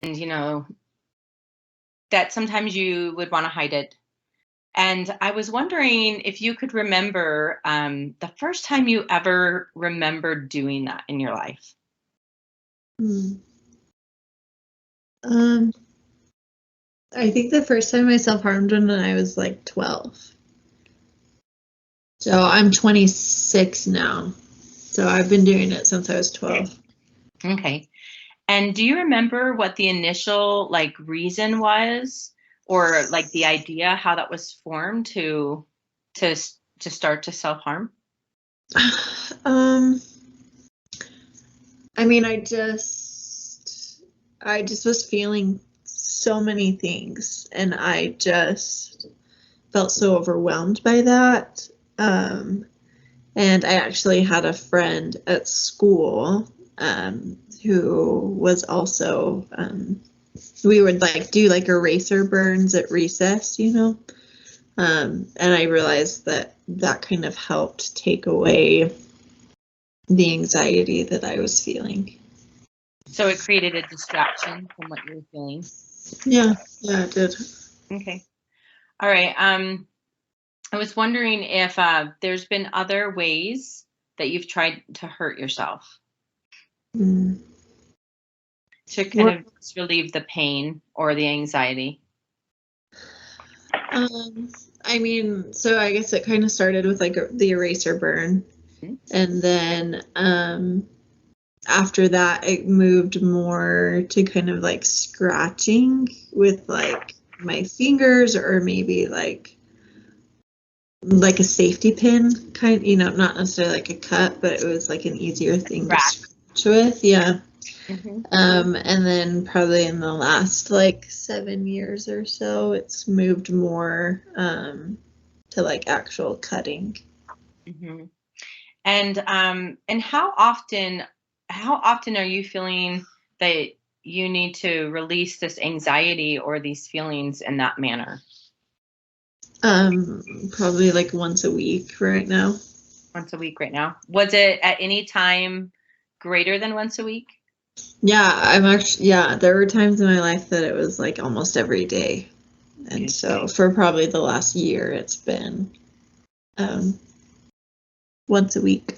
you know, that sometimes you would want to hide it. And I was wondering if you could remember the first time you ever remembered doing that in your life. I think the first time I self-harmed when I was like 12. So I'm 26 now. So I've been doing it since I was 12. Okay. And do you remember what the initial like reason was, or like the idea how that was formed to start to self-harm? I mean, I just was feeling so many things, and I just felt so overwhelmed by that. And I actually had a friend at school who was also, we would like do like eraser burns at recess, you know? And I realized that that kind of helped take away the anxiety that I was feeling. So it created a distraction from what you were feeling. Yeah, it did. Okay. All right. I was wondering if there's been other ways that you've tried to hurt yourself to kind of relieve the pain or the anxiety. I mean, so I guess it kind of started with like the eraser burn, and then after that it moved more to kind of like scratching with like my fingers, or maybe like a safety pin kind, you know, not necessarily like a cut, but it was like an easier thing to scratch with. Yeah. And then probably in the last like 7 years or so, it's moved more to like actual cutting. And how often are you feeling that you need to release this anxiety or these feelings in that manner? Probably like once a week right now. Once a week right now. Was it at any time greater than once a week? Yeah, there were times in my life that it was like almost every day. And so for probably the last year, it's been once a week.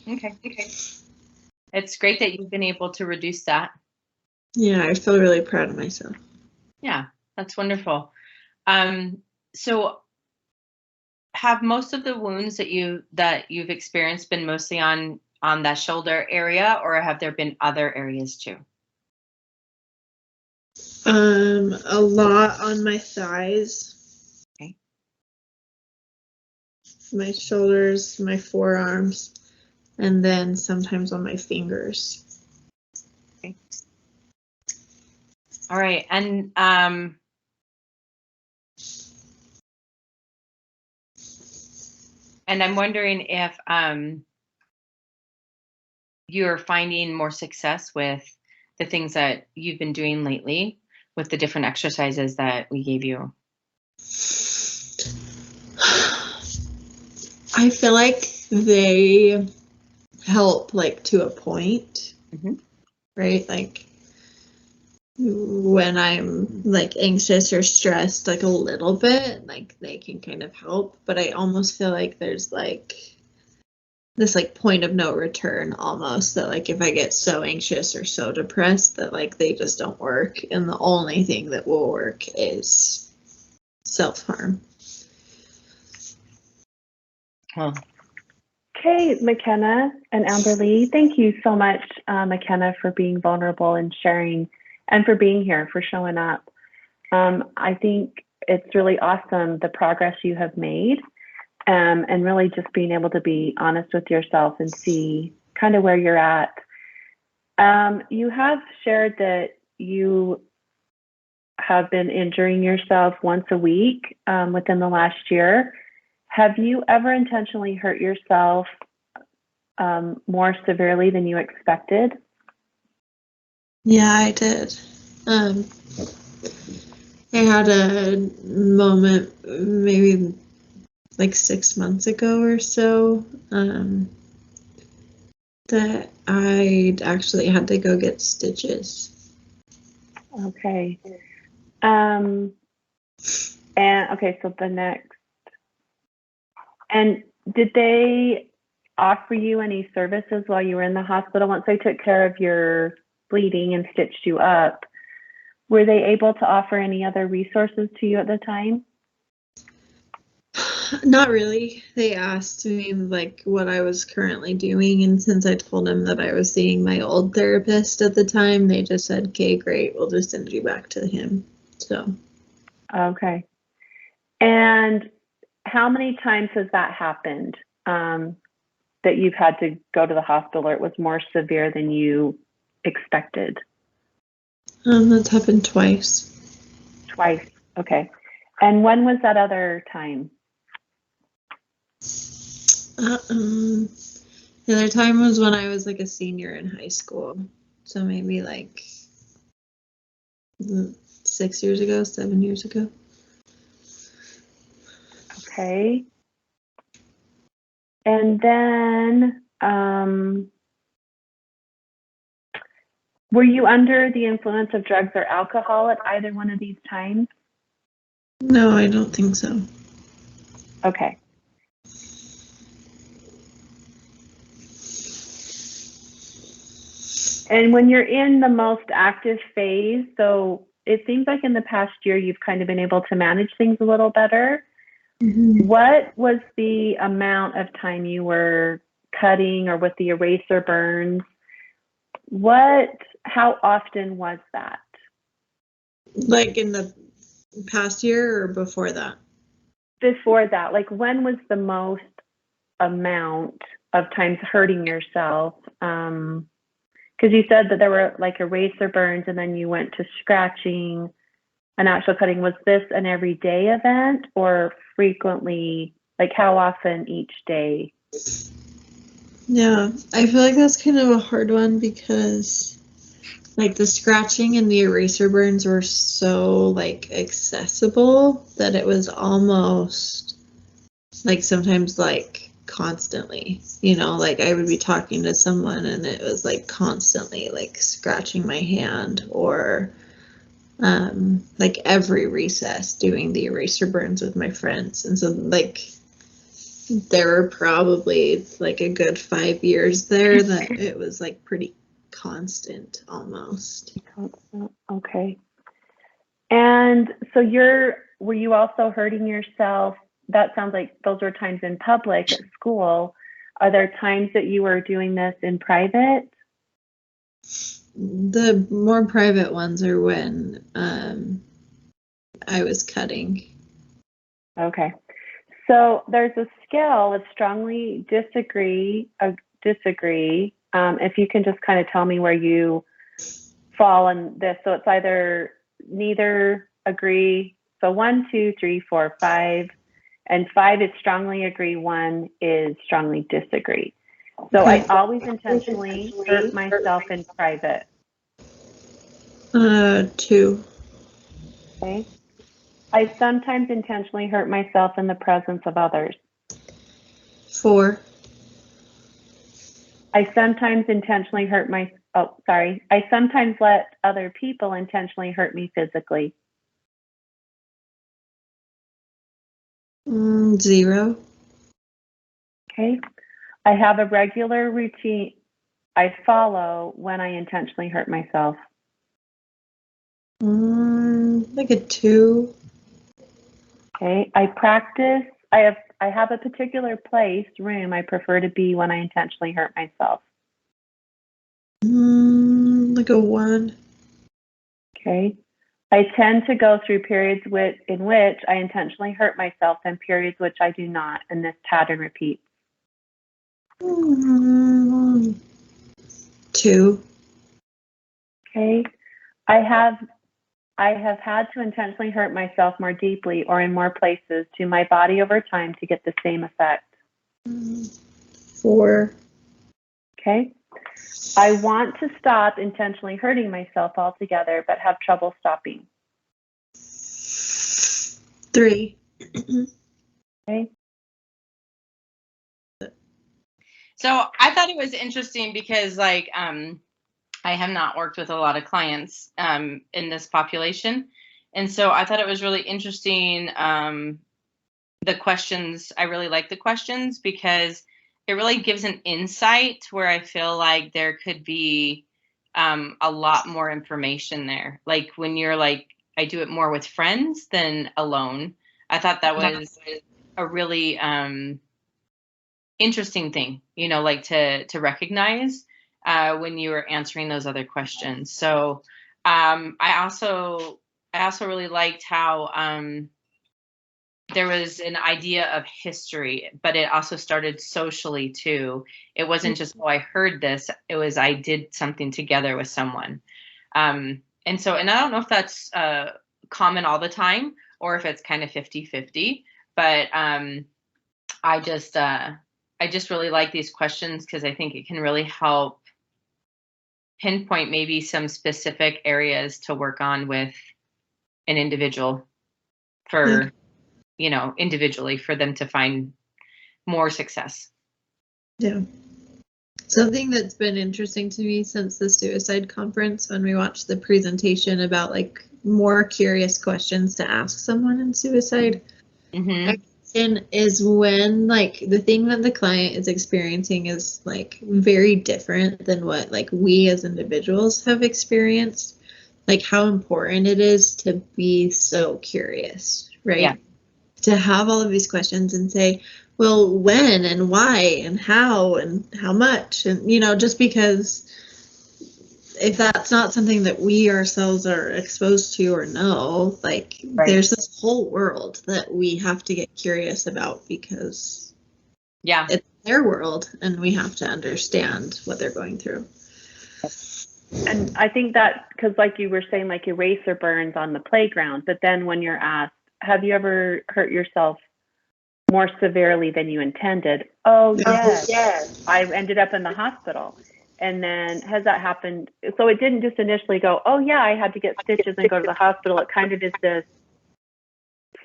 Okay. It's great that you've been able to reduce that. Yeah, I feel really proud of myself. Yeah, that's wonderful. So have most of the wounds that you've experienced been mostly on that shoulder area, or have there been other areas too? A lot on my thighs. Okay. My shoulders, my forearms, and then sometimes on my fingers. Okay. All right. And I'm wondering if you're finding more success with the things that you've been doing lately with the different exercises that we gave you. I feel like they help like to a point, right? Like when I'm like anxious or stressed, like a little bit, like they can kind of help, but I almost feel like there's like this like point of no return almost, that like if I get so anxious or so depressed that like they just don't work, and the only thing that will work is self-harm. Okay, McKenna and Amberly, thank you so much, McKenna, for being vulnerable and sharing, and for being here, for showing up. I think it's really awesome, the progress you have made, and really just being able to be honest with yourself and see kind of where you're at. You have shared that you have been injuring yourself once a week within the last year. Have you ever intentionally hurt yourself more severely than you expected? Yeah, I did. I had a moment maybe like 6 months ago or so that I actually had to go get stitches. Okay. And okay, so the next. And did they offer you any services while you were in the hospital? Once they took care of your bleeding and stitched you up, were they able to offer any other resources to you at the time? Not really. They asked me like what I was currently doing, and since I told them that I was seeing my old therapist at the time, they just said, "Okay, great, we'll just send you back to him." So. Okay. And how many times has that happened, that you've had to go to the hospital, or it was more severe than you expected? That's happened twice. Twice. Okay. And when was that other time? The other time was when I was like a senior in high school. So maybe like 6 years ago, 7 years ago. Okay. And then, were you under the influence of drugs or alcohol at either one of these times? No, I don't think so. Okay. And when you're in the most active phase, so it seems like in the past year, you've kind of been able to manage things a little better. Mm-hmm. What was the amount of time you were cutting, or with the eraser burns? How often was that? Like in the past year or before that? Before that, like when was the most amount of times hurting yourself? Because you said that there were like eraser burns and then you went to scratching and actual cutting. Was this an everyday event or frequently, like how often each day? Yeah, I feel like that's kind of a hard one because like the scratching and the eraser burns were so like accessible that it was almost like sometimes like constantly, you know, like I would be talking to someone and it was like constantly like scratching my hand, or like every recess doing the eraser burns with my friends. And so like there were probably like a good 5 years there that it was like pretty constant almost. Okay. And so were you also hurting yourself? That sounds like those were times in public at school. Are there times that you were doing this in private? The more private ones are when I was cutting. Okay. So there's a scale of strongly disagree. If you can just kind of tell me where you fall in this. So it's either neither agree. So 1, 2, 3, 4, 5. And 5 is strongly agree, 1 is strongly disagree. So I always intentionally hurt myself in private. 2. Okay. I sometimes intentionally hurt myself in the presence of others. 4. I sometimes intentionally I sometimes let other people intentionally hurt me physically. 0. Okay. I have a regular routine I follow when I intentionally hurt myself. Like a 2. Okay. I have a particular room I prefer to be when I intentionally hurt myself. Like a 1. Okay. I tend to go through periods in which I intentionally hurt myself and periods which I do not, and this pattern repeats. 2. Okay. I have had to intentionally hurt myself more deeply or in more places to my body over time to get the same effect. 4. Okay. I want to stop intentionally hurting myself altogether, but have trouble stopping. 3. Okay. So I thought it was interesting because like I have not worked with a lot of clients in this population. And so I thought it was really interesting. The questions, I really like the questions because it really gives an insight where I feel like there could be a lot more information there. Like when you're like, I do it more with friends than alone. I thought that was a really interesting thing, like to recognize when you were answering those other questions. So I also really liked how there was an idea of history, but it also started socially too. It wasn't just, oh, I heard this. It was, I did something together with someone. And I don't know if that's common all the time or if it's kind of 50-50, but I just really like these questions because I think it can really help pinpoint maybe some specific areas to work on with an individual for, individually for them to find more success. Yeah. Something that's been interesting to me since the suicide conference when we watched the presentation about like more curious questions to ask someone in suicide. Mm-hmm. And is when like the thing that the client is experiencing is like very different than what like we as individuals have experienced, like how important it is to be so curious, right? Yeah. To have all of these questions and say, well, when and why and how much, and just because if that's not something that we ourselves are exposed to or know, like there's this whole world that we have to get curious about because it's their world and we have to understand what they're going through. And I think that because like you were saying, like eraser burns on the playground, but then when you're asked, have you ever hurt yourself more severely than you intended? Oh, yes. I ended up in the hospital. And then has that happened? So it didn't just initially go, oh, yeah, I had to get stitches and go to the hospital. It kind of is this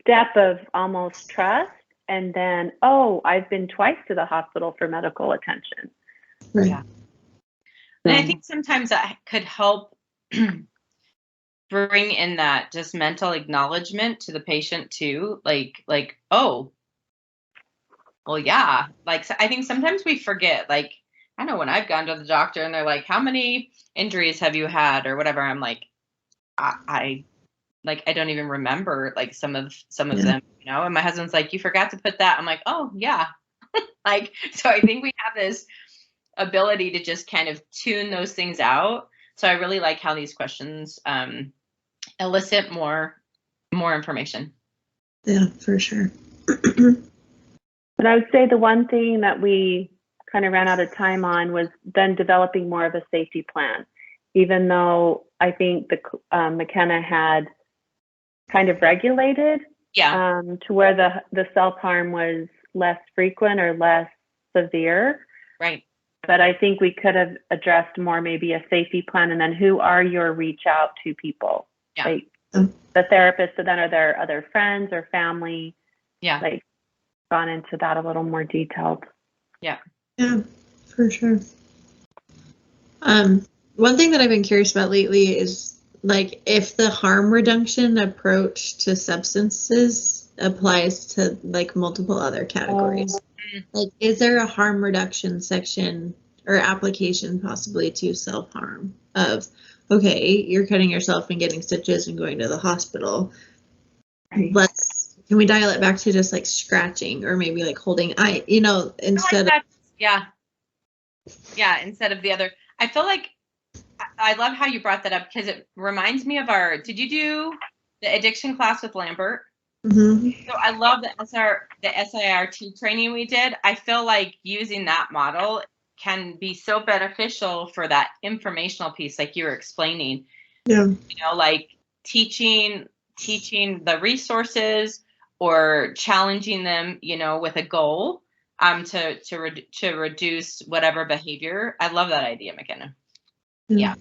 step of almost trust. And then, oh, I've been twice to the hospital for medical attention. Right. Yeah. And I think sometimes that could help bring in that just mental acknowledgement to the patient too. Like, oh, well, yeah. Like, I think sometimes we forget, like, I know when I've gone to the doctor and they're like, how many injuries have you had or whatever? I'm like, I don't even remember like some of them, and my husband's like, you forgot to put that. I'm like, oh yeah. Like, so I think we have this ability to just kind of tune those things out. So I really like how these questions elicit more information. Yeah, for sure. And I would say the one thing that we kind of ran out of time on was then developing more of a safety plan, even though I think the McKenna had kind of regulated to where the self-harm was less frequent or less severe. Right. But I think we could have addressed more maybe a safety plan, and then who are your reach out to people? Yeah. Like the therapist, so then are there other friends or family? Yeah. Like gone into that a little more detailed. Yeah, for sure. One thing that I've been curious about lately is like if the harm reduction approach to substances applies to like multiple other categories. Like, is there a harm reduction section or application possibly to self-harm of, okay, you're cutting yourself and getting stitches and going to the hospital. Can we dial it back to just like scratching or maybe like holding instead of. Yeah, instead of the other. I feel like I love how you brought that up because it reminds me of did you do the addiction class with Lambert? Mm-hmm. So I love the SIRT training we did. I feel like using that model can be so beneficial for that informational piece, like you were explaining. Yeah. Like teaching the resources or challenging them, with a goal to reduce whatever behavior. I love that idea, McKenna. Yeah.